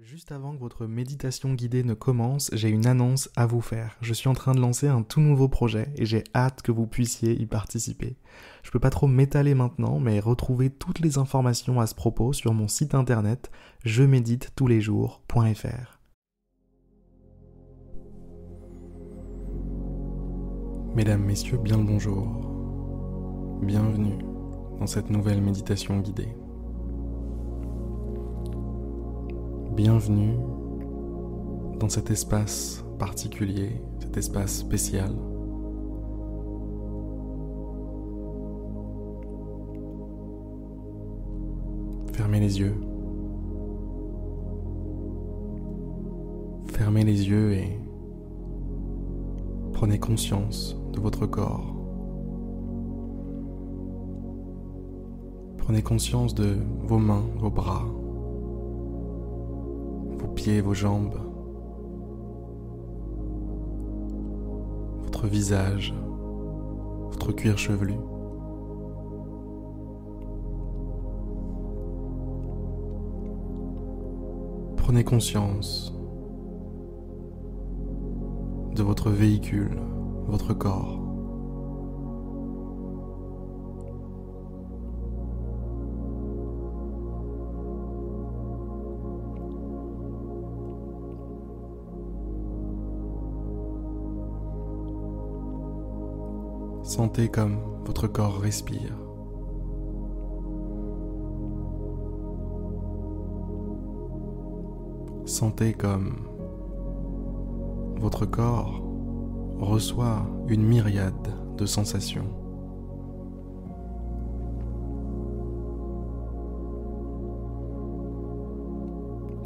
Juste avant que votre méditation guidée ne commence, j'ai une annonce à vous faire. Je suis en train de lancer un tout nouveau projet et j'ai hâte que vous puissiez y participer. Je peux pas trop m'étaler maintenant, mais retrouvez toutes les informations à ce propos sur mon site internet jemédite-tous-les-jours.fr. Mesdames, Messieurs, bien le bonjour. Bienvenue dans cette nouvelle méditation guidée. Bienvenue dans cet espace particulier, cet espace spécial. Fermez les yeux. Fermez les yeux et prenez conscience de votre corps. Prenez conscience de vos mains, vos bras, vos pieds, vos jambes, votre visage, votre cuir chevelu. Prenez conscience de votre véhicule, votre corps. Sentez comme votre corps respire. Sentez comme votre corps reçoit une myriade de sensations.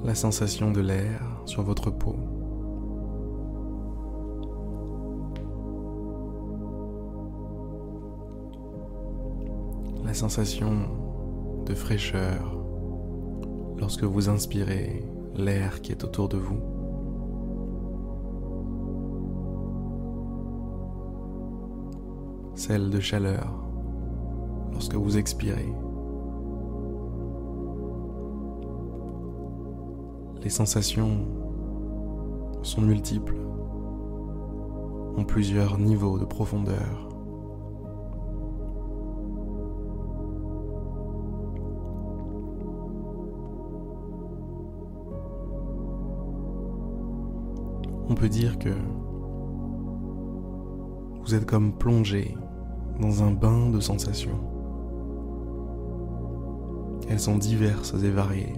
La sensation de l'air sur votre peau. La sensation de fraîcheur lorsque vous inspirez l'air qui est autour de vous. Celle de chaleur lorsque vous expirez. Les sensations sont multiples, ont plusieurs niveaux de profondeur. On peut dire que vous êtes comme plongé dans un bain de sensations. Elles sont diverses et variées.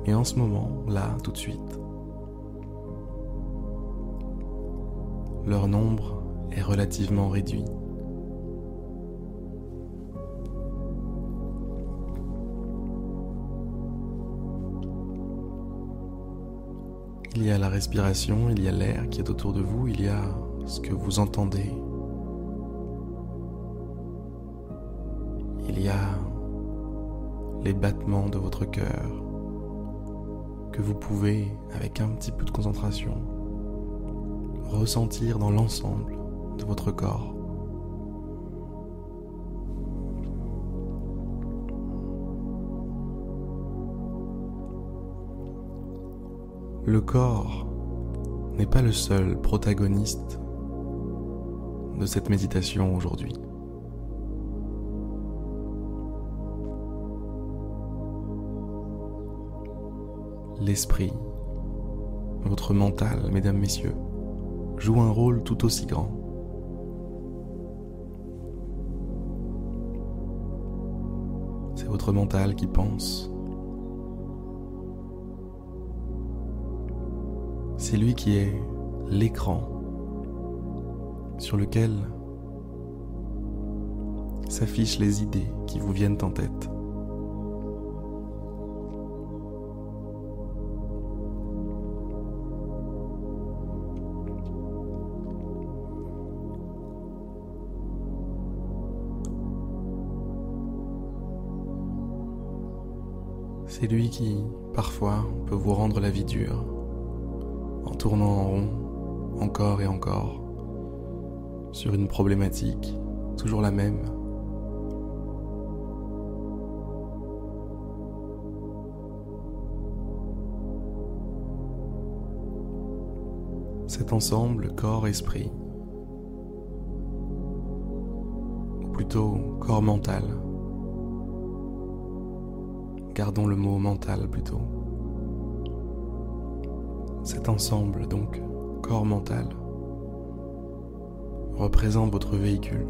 Et en ce moment, là, tout de suite, leur nombre est relativement réduit. Il y a la respiration, il y a l'air qui est autour de vous, il y a ce que vous entendez. Il y a les battements de votre cœur que vous pouvez, avec un petit peu de concentration, ressentir dans l'ensemble de votre corps. Le corps n'est pas le seul protagoniste de cette méditation aujourd'hui. L'esprit, votre mental, mesdames, messieurs, joue un rôle tout aussi grand. C'est votre mental qui pense. C'est lui qui est l'écran sur lequel s'affichent les idées qui vous viennent en tête. C'est lui qui, parfois, peut vous rendre la vie dure, en tournant en rond, encore et encore, sur une problématique, toujours la même, cet ensemble corps-esprit, ou plutôt corps-mental. Gardons le mot mental plutôt. Cet ensemble, donc, corps-mental, représente votre véhicule.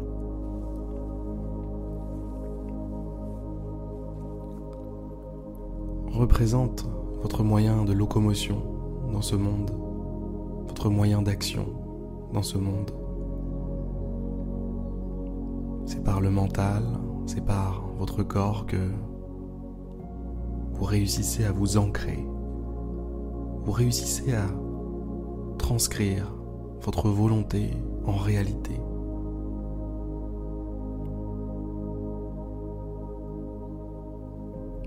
Représente votre moyen de locomotion dans ce monde, votre moyen d'action dans ce monde. C'est par le mental, c'est par votre corps que vous réussissez à vous ancrer, vous réussissez à transcrire votre volonté en réalité.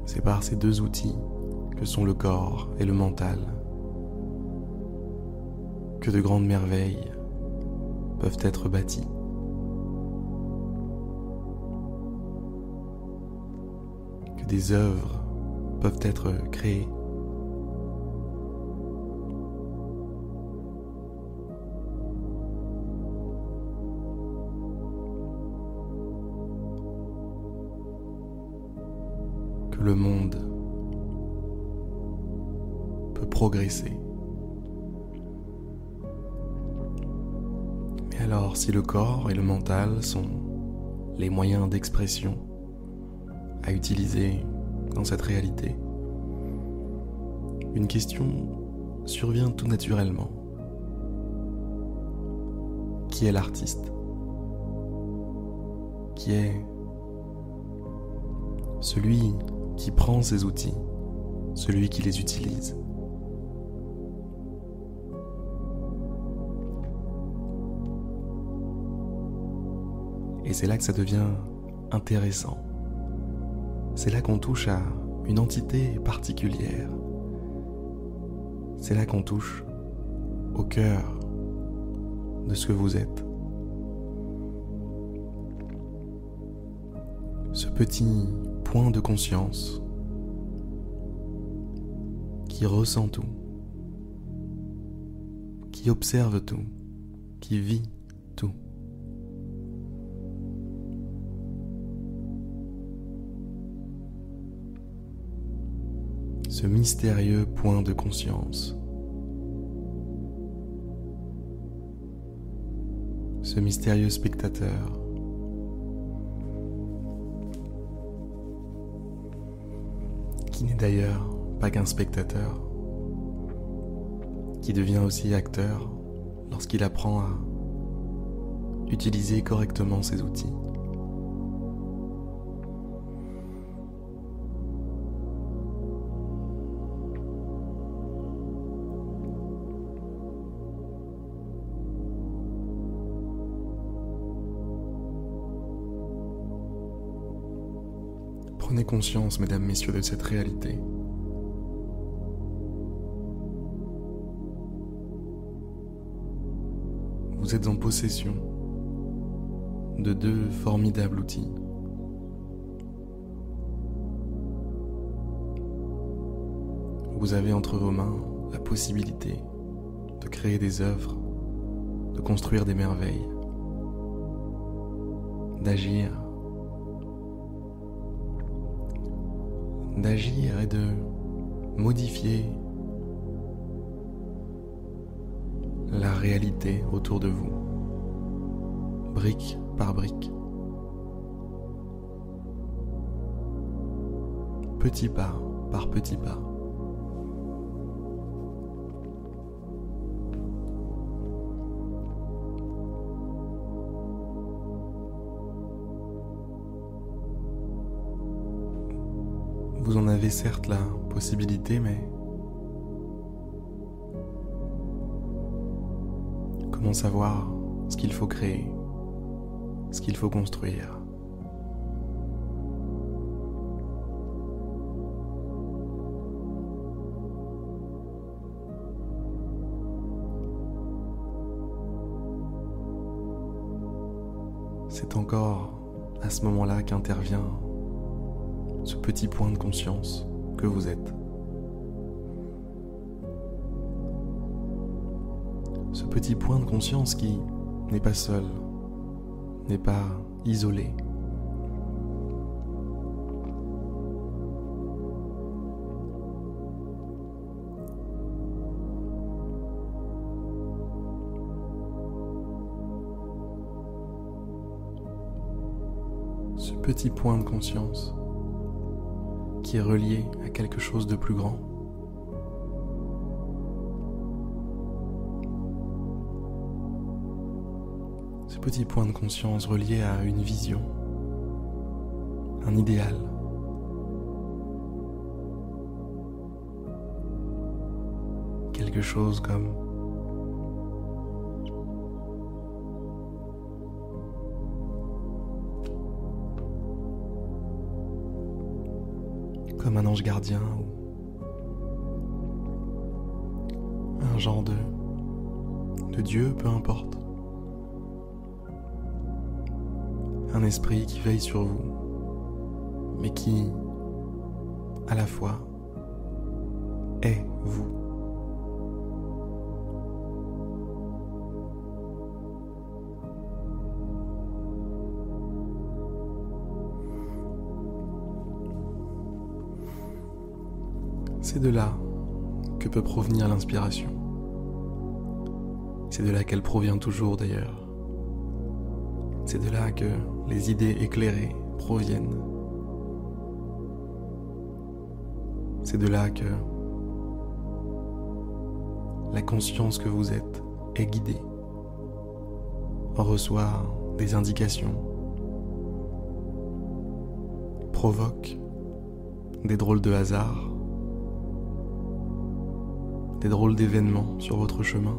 C'est par ces deux outils que sont le corps et le mental que de grandes merveilles peuvent être bâties. Que des œuvres peuvent être créées. Que le monde peut progresser. Mais alors, si le corps et le mental sont les moyens d'expression à utiliser dans cette réalité, une question survient tout naturellement. Qui est l'artiste ? Qui est celui qui prend ces outils, celui qui les utilise? Et c'est là que ça devient intéressant. C'est là qu'on touche à une entité particulière. C'est là qu'on touche au cœur de ce que vous êtes. Ce petit point de conscience qui ressent tout, qui observe tout, qui vit tout. Ce mystérieux point de conscience, ce mystérieux spectateur, qui n'est d'ailleurs pas qu'un spectateur, qui devient aussi acteur lorsqu'il apprend à utiliser correctement ses outils. Prenez conscience, mesdames, messieurs, de cette réalité. Vous êtes en possession de deux formidables outils. Vous avez entre vos mains la possibilité de créer des œuvres, de construire des merveilles, d'agir et de modifier la réalité autour de vous, brique par brique, petit pas par petit pas. Vous en avez certes la possibilité, mais comment savoir ce qu'il faut créer, ce qu'il faut construire? C'est encore à ce moment-là qu'intervient ce petit point de conscience que vous êtes. Ce petit point de conscience qui n'est pas seul, n'est pas isolé. Ce petit point de conscience qui est relié à quelque chose de plus grand. Ce petit point de conscience relié à une vision, un idéal. Quelque chose comme un ange gardien ou un genre de Dieu, peu importe. Un esprit qui veille sur vous, mais qui, à la fois, est vous. C'est de là que peut provenir l'inspiration. C'est de là qu'elle provient toujours d'ailleurs. C'est de là que les idées éclairées proviennent. C'est de là que la conscience que vous êtes est guidée, reçoit des indications, provoque des drôles de hasards, des drôles d'événements sur votre chemin.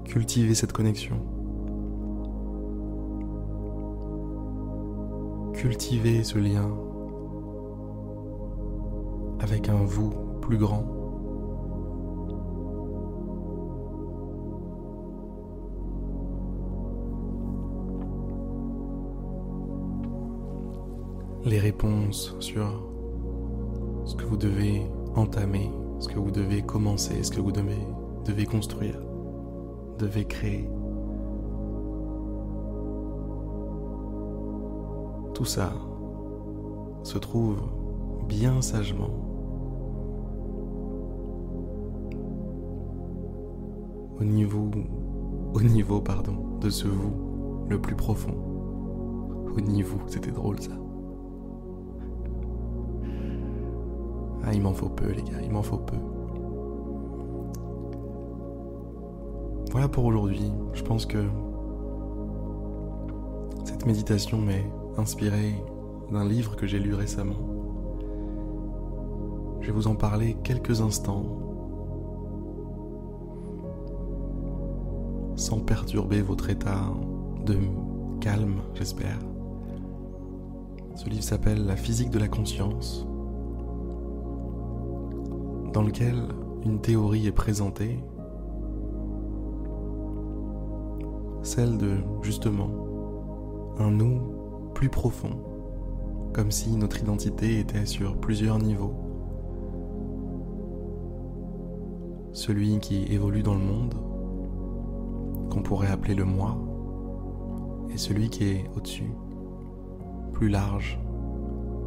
Cultivez cette connexion. Cultivez ce lien avec un vous plus grand. Les réponses sur ce que vous devez entamer, ce que vous devez commencer, ce que vous devez construire, devez créer. Tout ça se trouve bien sagement au niveau de ce vous le plus profond. Au niveau, c'était drôle ça. Ah, il m'en faut peu les gars, il m'en faut peu. Voilà pour aujourd'hui. Je pense que cette méditation m'est inspirée d'un livre que j'ai lu récemment. Je vais vous en parler quelques instants, sans perturber votre état de calme, j'espère. Ce livre s'appelle La physique de la conscience, dans lequel une théorie est présentée, celle de, justement, un nous plus profond, comme si notre identité était sur plusieurs niveaux. Celui qui évolue dans le monde, qu'on pourrait appeler le moi, et celui qui est au-dessus, plus large,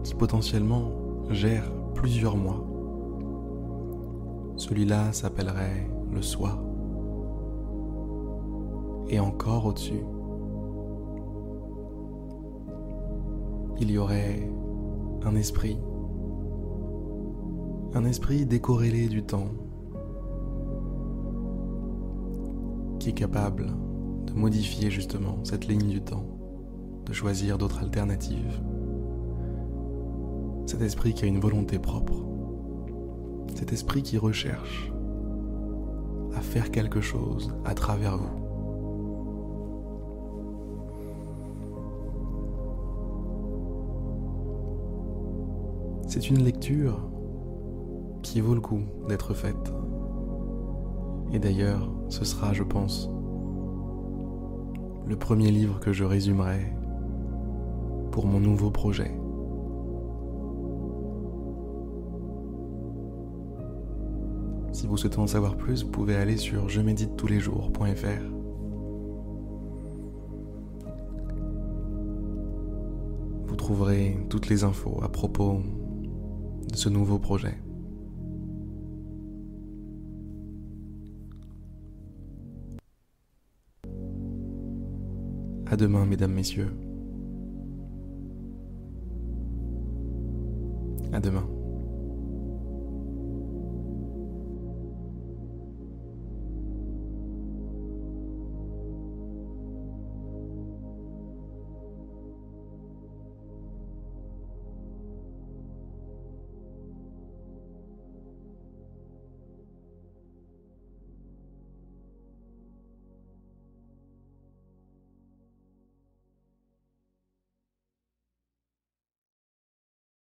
qui potentiellement gère plusieurs moi. Celui-là s'appellerait le soi. Et encore au-dessus, il y aurait un esprit décorrélé du temps, qui est capable de modifier justement cette ligne du temps, de choisir d'autres alternatives. Cet esprit qui a une volonté propre, cet esprit qui recherche à faire quelque chose à travers vous. C'est une lecture qui vaut le coup d'être faite. Et d'ailleurs, ce sera, je pense, le premier livre que je résumerai pour mon nouveau projet. Si vous souhaitez en savoir plus, vous pouvez aller sur jeméditetouslesjours.fr. Vous trouverez toutes les infos à propos de ce nouveau projet. À demain, mesdames, messieurs. À demain.